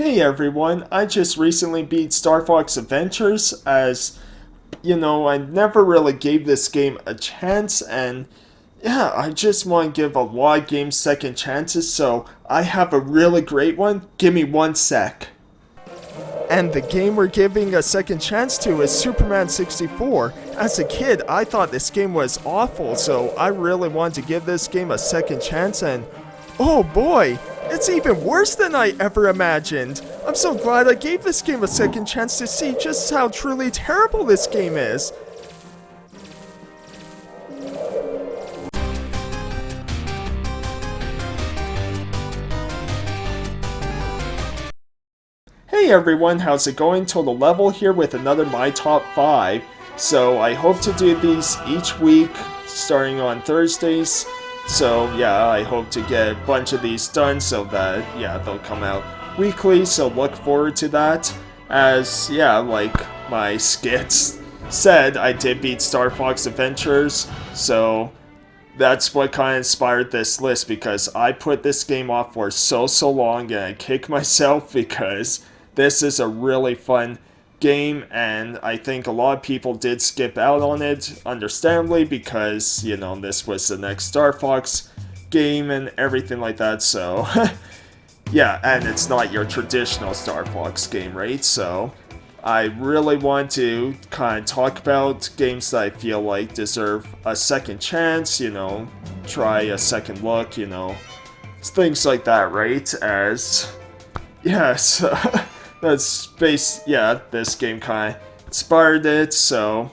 Hey everyone, I just recently beat Star Fox Adventures as, I never really gave this game a chance and yeah, I just want to give a lot of games second chances, so I have a really great one. Give me 1 sec. And the game we're giving a second chance to is Superman 64. As a kid, I thought this game was awful, so I really wanted to give this game a second chance and oh boy, it's even worse than I ever imagined. I'm so glad I gave this game a second chance to see just how truly terrible this game is. Hey everyone, how's it going? Total Level here with another My Top 5. So I hope to do these each week, starting on Thursdays. So yeah, I hope to get a bunch of these done so that, yeah, they'll come out weekly. So look forward to that. As, yeah, like my skits said, I did beat Star Fox Adventures. So that's what kind of inspired this list, because I put this game off for so long and I kick myself because this is a really fun game and I think a lot of people did skip out on it, understandably, because, this was the next Star Fox game and everything like that, so yeah, and it's not your traditional Star Fox game, right? So I really want to kind of talk about games that I feel like deserve a second chance, try a second look, things like that, right? As, yes, that's this game kind of inspired it, so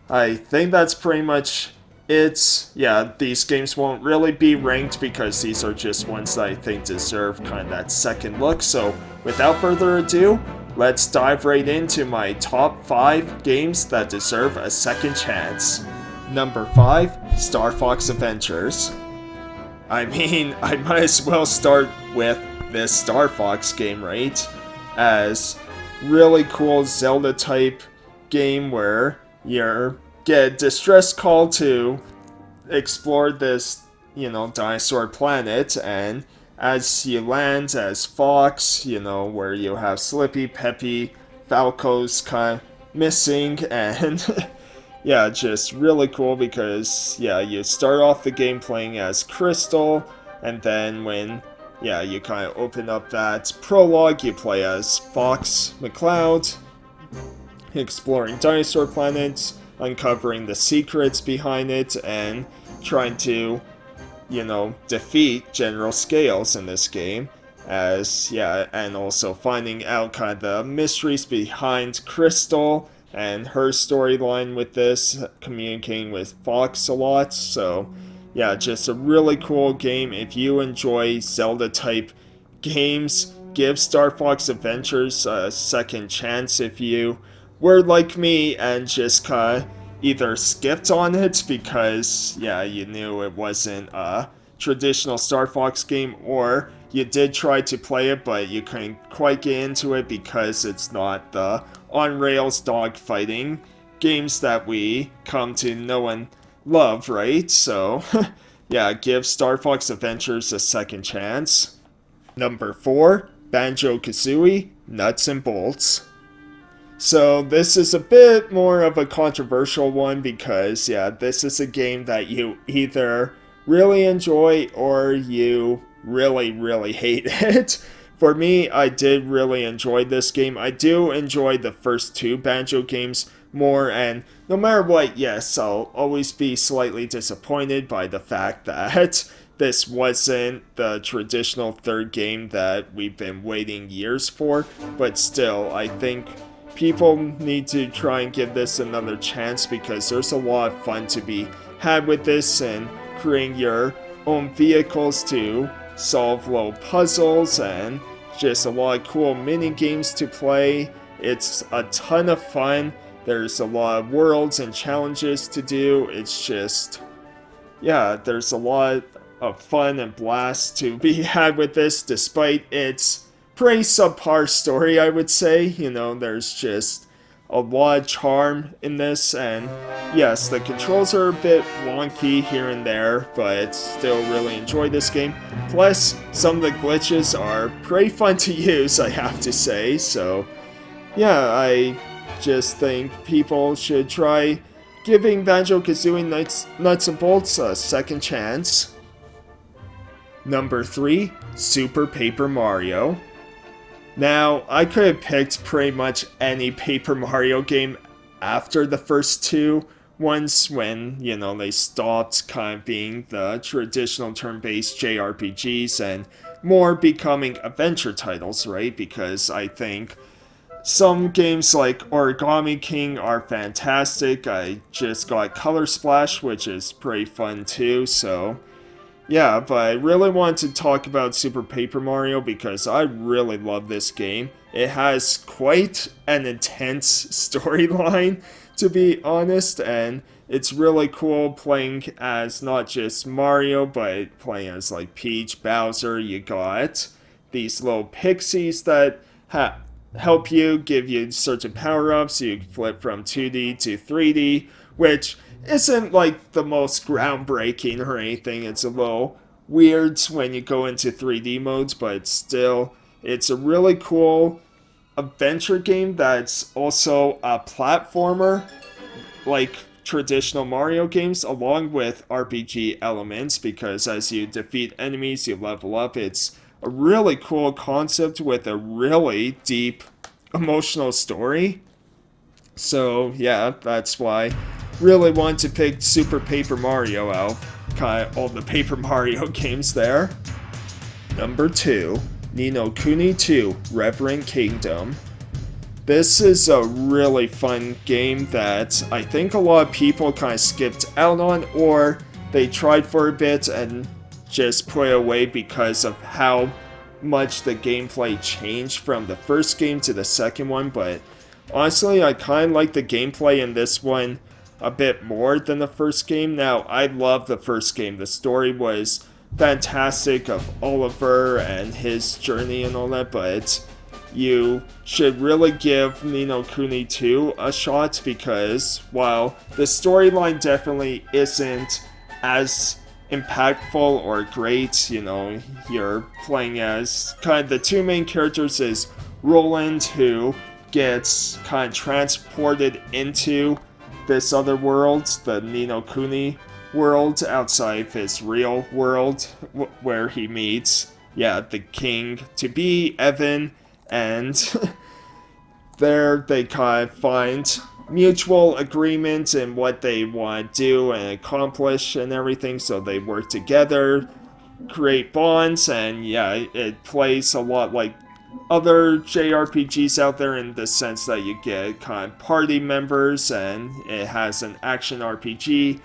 I think that's pretty much it. Yeah, these games won't really be ranked because these are just ones that I think deserve kind of that second look, so without further ado, let's dive right into my top 5 games that deserve a second chance. Number 5, Star Fox Adventures. I mean, I might as well start with this Star Fox game, right? As really cool Zelda type game where you get a distress call to explore this, dinosaur planet, and as you land as Fox, where you have Slippy, Peppy, Falco's kind of missing, and yeah, just really cool because, yeah, you start off the game playing as Crystal, and then when, yeah, you kind of open up that prologue, you play as Fox McCloud, exploring dinosaur planets, uncovering the secrets behind it, and trying to, defeat General Scales in this game. As, yeah, and also finding out kind of the mysteries behind Crystal and her storyline with this, communicating with Fox a lot, so yeah, just a really cool game. If you enjoy Zelda-type games, give Star Fox Adventures a second chance. If you were like me and just kind of either skipped on it because, yeah, you knew it wasn't a traditional Star Fox game, or you did try to play it but you couldn't quite get into it because it's not the on-rails dogfighting games that we come to know and love, right? So, yeah, give Star Fox Adventures a second chance. Number 4, BanjoKazooie, Nuts and Bolts. So this is a bit more of a controversial one because, yeah, this is a game that you either really enjoy or you really hate it. For me, I did really enjoy this game. I do enjoy the first 2 Banjo games more, and no matter what, yes, I'll always be slightly disappointed by the fact that this wasn't the traditional third game that we've been waiting years for, but still, I think people need to try and give this another chance because there's a lot of fun to be had with this and creating your own vehicles to solve little puzzles and just a lot of cool mini games to play. It's a ton of fun. There's a lot of worlds and challenges to do. It's just, yeah, there's a lot of fun and blast to be had with this, despite its pretty subpar story, I would say. There's just a lot of charm in this, and yes, the controls are a bit wonky here and there, but still really enjoy this game. Plus, some of the glitches are pretty fun to use, I have to say, so yeah, I just think people should try giving BanjoKazooie Nuts and Bolts a second chance. Number 3, Super Paper Mario. Now, I could have picked pretty much any Paper Mario game after the first two ones when, they stopped kind of being the traditional turn-based JRPGs and more becoming adventure titles, right? Because I think some games like Origami King are fantastic. I just got Color Splash, which is pretty fun too, so yeah, but I really want to talk about Super Paper Mario because I really love this game. It has quite an intense storyline, to be honest, and it's really cool playing as not just Mario, but playing as like Peach, Bowser. You got these little pixies that help you, give you certain power-ups. You flip from 2D to 3D, which isn't like the most groundbreaking or anything. It's a little weird when you go into 3D modes, but still, it's a really cool adventure game that's also a platformer, like traditional Mario games, along with RPG elements, because as you defeat enemies, you level up. It's a really cool concept with a really deep emotional story. So yeah, that's why really want to pick Super Paper Mario out of kind of all the Paper Mario games there. Number 2, Ninokuni 2, Reverend Kingdom. This is a really fun game that I think a lot of people kind of skipped out on, or they tried for a bit and just put it away because of how much the gameplay changed from the first game to the second one, but honestly, I kind of like the gameplay in this one a bit more than the first game. Now, I love the first game. The story was fantastic of Oliver and his journey and all that, but you should really give Ninokuni 2 a shot because while the storyline definitely isn't as impactful or great, you're playing as kind of the two main characters is Roland, who gets kind of transported into this other world, the Ninokuni world, outside of his real world, where he meets, the king-to-be, Evan, and there they kind of find mutual agreement in what they want to do and accomplish and everything, so they work together, create bonds, and it plays a lot like other JRPGs out there in the sense that you get kind of party members, and it has an action RPG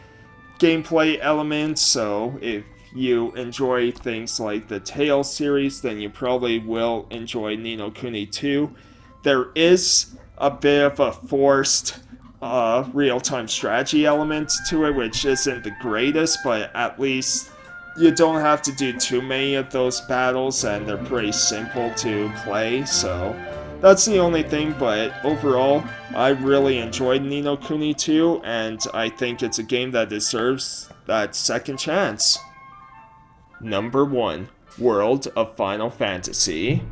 gameplay element, so if you enjoy things like the Tales series, then you probably will enjoy Ninokuni 2. There is a bit of a forced real-time strategy element to it, which isn't the greatest, but at least you don't have to do too many of those battles, and they're pretty simple to play, so that's the only thing, but overall, I really enjoyed Ninokuni 2, and I think it's a game that deserves that second chance. Number 1, World of Final Fantasy.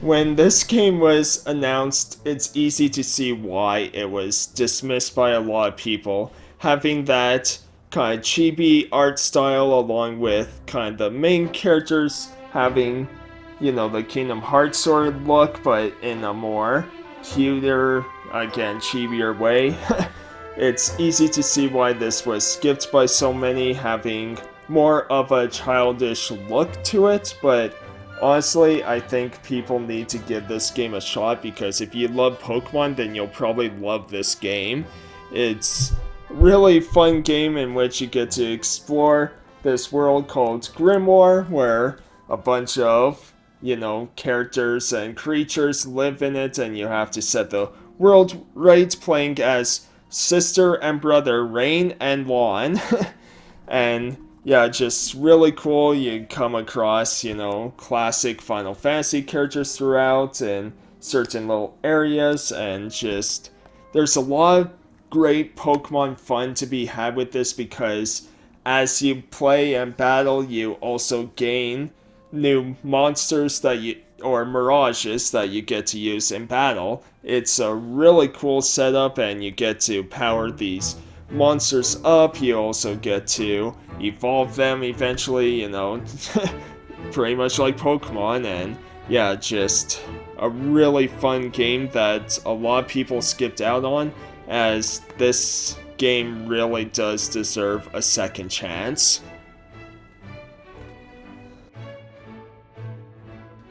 When this game was announced, it's easy to see why it was dismissed by a lot of people, having that kind of chibi art style along with kind of the main characters having, the Kingdom Hearts sort of look, but in a more cuter, again, chibier way. It's easy to see why this was skipped by so many, having more of a childish look to it, but honestly, I think people need to give this game a shot because if you love Pokemon, then you'll probably love this game. It's a really fun game in which you get to explore this world called Grimoire, where a bunch of, characters and creatures live in it, and you have to set the world right, playing as sister and brother Rain and Lon. And just really cool. You come across, classic Final Fantasy characters throughout, and certain little areas, and just there's a lot of great Pokemon fun to be had with this, because as you play and battle, you also gain new monsters that you or mirages that you get to use in battle. It's a really cool setup, and you get to power these monsters up. You also get to evolve them eventually, you know, pretty much like Pokemon. And yeah, just a really fun game that a lot of people skipped out on, as this game really does deserve a second chance.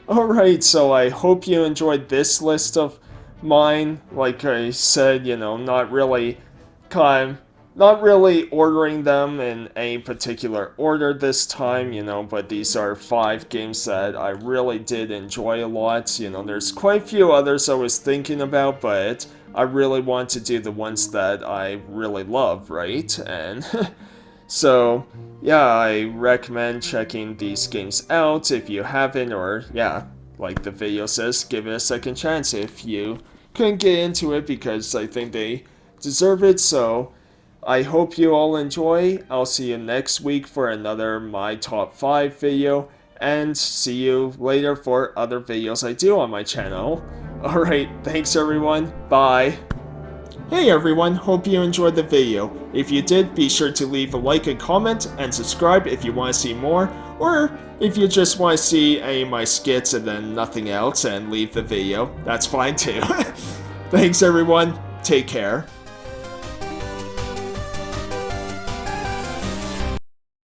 Alright, so I hope you enjoyed this list of mine. Like I said, you know, not really ordering them in any particular order this time, you know, but these are 5 games that I really did enjoy a lot. You know, there's quite a few others I was thinking about, but I really want to do the ones that I really love, right? And so, yeah, I recommend checking these games out if you haven't, or yeah, like the video says, give it a second chance if you couldn't get into it, because I think they deserve it. So I hope you all enjoy. I'll see you next week for another My Top 5 video, and see you later for other videos I do on my channel. Alright, thanks everyone, bye! Hey everyone, hope you enjoyed the video. If you did, be sure to leave a like and comment, and subscribe if you want to see more, or if you just want to see any of my skits and then nothing else and leave the video, that's fine too. Thanks everyone, take care.